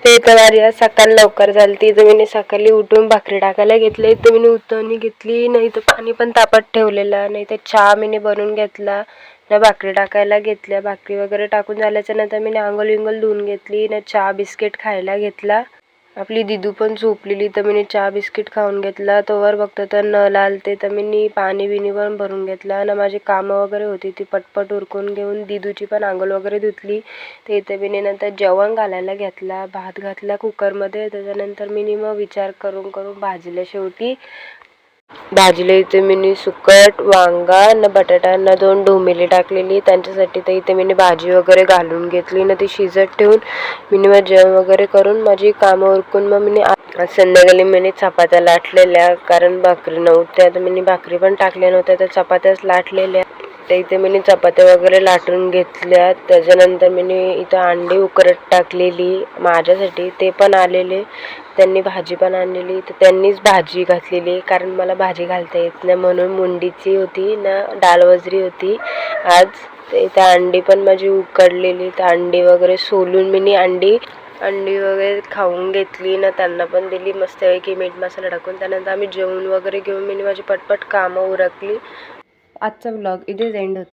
इथं माझी आज सकाळ लवकर झाली. तर मी सकाळी उठून भाकरी टाकायला घेतली. तर मी उतवणी घेतली, नाही तर पाणी पण तापत ठेवलेला, नाही तर चहा मी बनवून घेतला ना, भाकरी टाकायला घेतल्या. भाकरी वगैरे टाकून झाल्याच्या नंतर मी अंघोळ विंघोळ धुवून घेतली ना, चहा बिस्किट खायला घेतला. आपली दिदू पण झोपलेली, तर मी चहा बिस्किट खाऊन घेतला. तोवर बघतो तर नळ आलते, तर मी पाणी बिनी पण भरून घेतला ना. माझी कामं वगैरे होती ती पटपट उरकून घेऊन दिदूची पण आंघोळ वगैरे धुतली. ते इथे मी नंतर जेवण घालायला घेतला. भात घातला कुकरमध्ये. त्याच्यानंतर मी मग विचार करून भाजल्या. शेवटी भाजीला इथे मी सुकट, वांगा न बटाटा न 2 ढोमेली टाकलेली त्यांच्यासाठी. तर इथे मी भाजी वगैरे घालून घेतली ना, ती शिजत ठेवून मी मग जेवण वगैरे करून माझी कामं उरकून मग मी संध्याकाळी मी चपात्या लाटलेल्या, कारण भाकरी नव्हत्या. तर मी भाकरी पण टाकल्या नव्हत्या, तर चपात्याच लाटलेल्या. तर इथे मी चपात्या वगैरे लाटून घेतल्या. त्याच्यानंतर मी इथं अंडी उकरत टाकलेली माझ्यासाठी. ते पण आलेले, त्यांनी भाजी पण आणलेली. तर त्यांनीच भाजी घातलेली, कारण मला भाजी घालता येत नाही म्हणून. मुंडीची होती ना, डाळ वजरी होती आज. तर इथं अंडी पण माझी उकडलेली. तर अंडी वगैरे सोलून मी अंडी वगैरे खाऊन घेतली ना, त्यांना पण दिली मस्तपैकी मीठ मसाला टाकून. त्यानंतर आम्ही जेवण वगैरे घेऊन मी माझी पटपट कामं उरकली. आजचा व्लॉग इथेच एंड होतो.